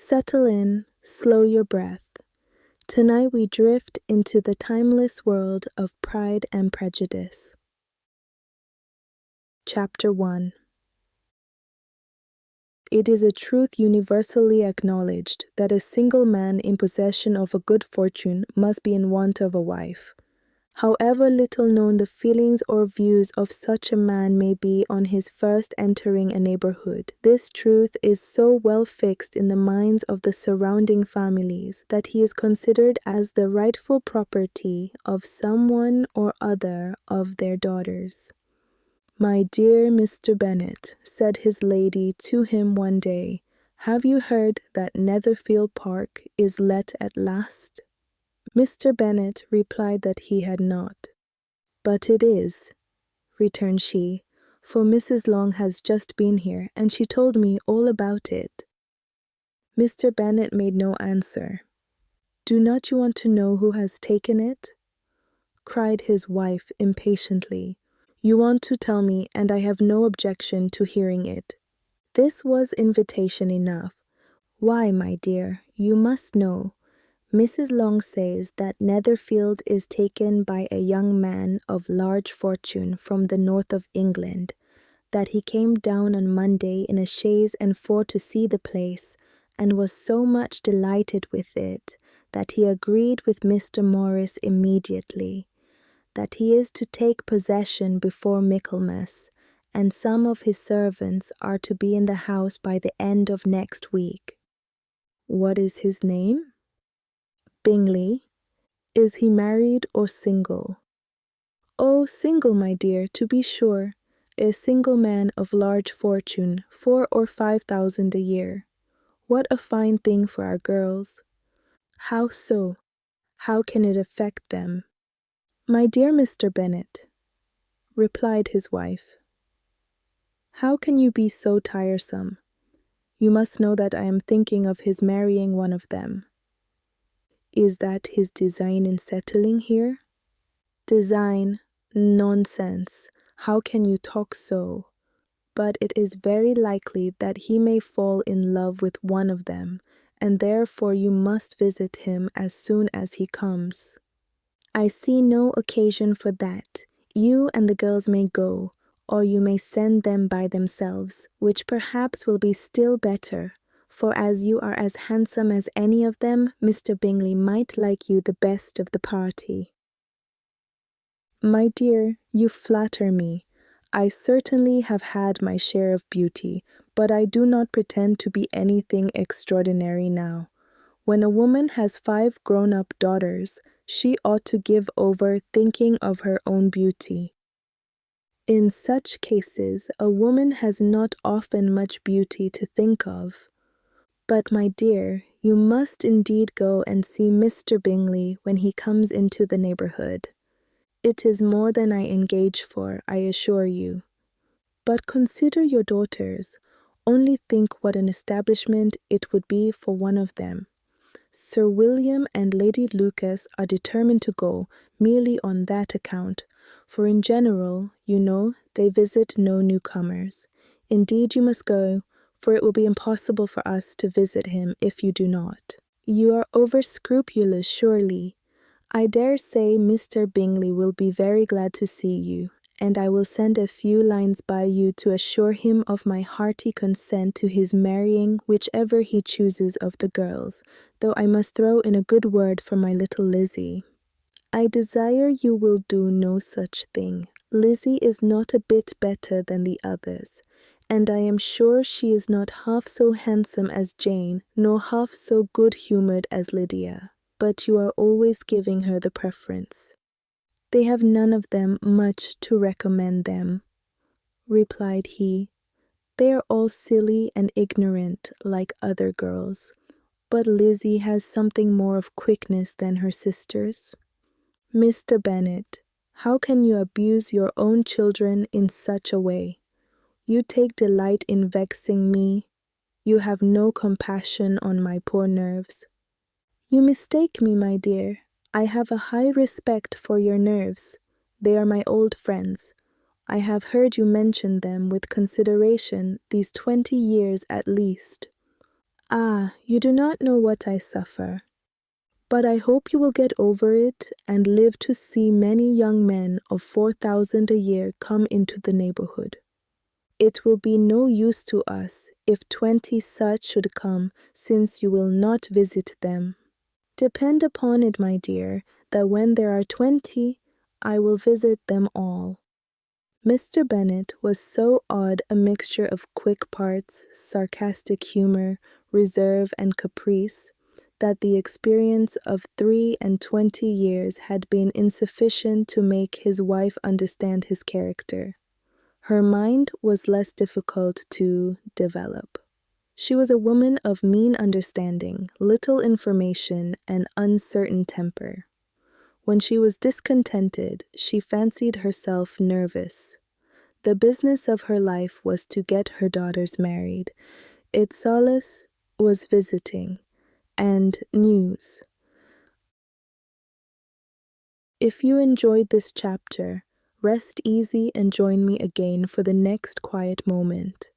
Settle in, slow your breath. Tonight we drift into the timeless world of Pride and Prejudice. Chapter 1. It is a truth universally acknowledged that a single man in possession of a good fortune must be in want of a wife. However little known the feelings or views of such a man may be on his first entering a neighborhood, this truth is so well fixed in the minds of the surrounding families that he is considered as the rightful property of someone or other of their daughters. "My dear Mr. Bennet," said his lady to him one day, "have you heard that Netherfield Park is let at last?" Mr. Bennet replied that he had not. "But it is," returned she, "for Mrs. Long has just been here, and she told me all about it." Mr. Bennet made no answer. "Do not you want to know who has taken it?" cried his wife impatiently. "You want to tell me, and I have no objection to hearing it." This was invitation enough. "Why, my dear, you must know. Mrs. Long says that Netherfield is taken by a young man of large fortune from the north of England, that he came down on Monday in a chaise and four to see the place, and was so much delighted with it, that he agreed with Mr. Morris immediately, that he is to take possession before Michaelmas, and some of his servants are to be in the house by the end of next week." "What is his name?" "Bingley." "Is he married or single?" "Oh, single, my dear, to be sure. A single man of large fortune, 4,000 or 5,000 a year. What a fine thing for our girls!" "How so? How can it affect them?" "My dear Mr. Bennet," replied his wife, "how can you be so tiresome? You must know that I am thinking of his marrying one of them." "Is that his design in settling here?" "Design? Nonsense! How can you talk so? But it is very likely that he may fall in love with one of them, and therefore you must visit him as soon as he comes." "I see no occasion for that. You and the girls may go, or you may send them by themselves, which perhaps will be still better, for as you are as handsome as any of them, Mr. Bingley might like you the best of the party." "My dear, you flatter me. I certainly have had my share of beauty, but I do not pretend to be anything extraordinary now. When a woman has 5 grown-up daughters, she ought to give over thinking of her own beauty. In such cases, a woman has not often much beauty to think of. But, my dear, you must indeed go and see Mr. Bingley when he comes into the neighborhood. It is more than I engage for, I assure you. But consider your daughters. Only think what an establishment it would be for one of them. Sir William and Lady Lucas are determined to go, merely on that account, for in general, you know, they visit no newcomers. Indeed you must go, for it will be impossible for us to visit him if you do not. You are over-scrupulous, surely. I dare say Mr. Bingley will be very glad to see you, and I will send a few lines by you to assure him of my hearty consent to his marrying whichever he chooses of the girls, though I must throw in a good word for my little Lizzie. I desire you will do no such thing. Lizzie is not a bit better than the others, and I am sure she is not half so handsome as Jane, nor half so good-humoured as Lydia, but you are always giving her the preference." "They have none of them much to recommend them," replied he. "They are all silly and ignorant like other girls, but Lizzie has something more of quickness than her sisters." "Mr. Bennet, how can you abuse your own children in such a way? You take delight in vexing me. You have no compassion on my poor nerves." "You mistake me, my dear. I have a high respect for your nerves. They are my old friends. I have heard you mention them with consideration these 20 years at least. Ah, you do not know what I suffer. But I hope you will get over it and live to see many young men of 4,000 a year come into the neighborhood. It will be no use to us if 20 such should come, since you will not visit them. Depend upon it, my dear, that when there are 20, I will visit them all. Mr. Bennet was so odd a mixture of quick parts, sarcastic humor, reserve, and caprice, that the experience of 23 years had been insufficient to make his wife understand his character. Her mind was less difficult to develop. She was a woman of mean understanding, little information, and uncertain temper. When she was discontented, she fancied herself nervous. The business of her life was to get her daughters married. Its solace was visiting and news. If you enjoyed this chapter, rest easy and join me again for the next quiet moment.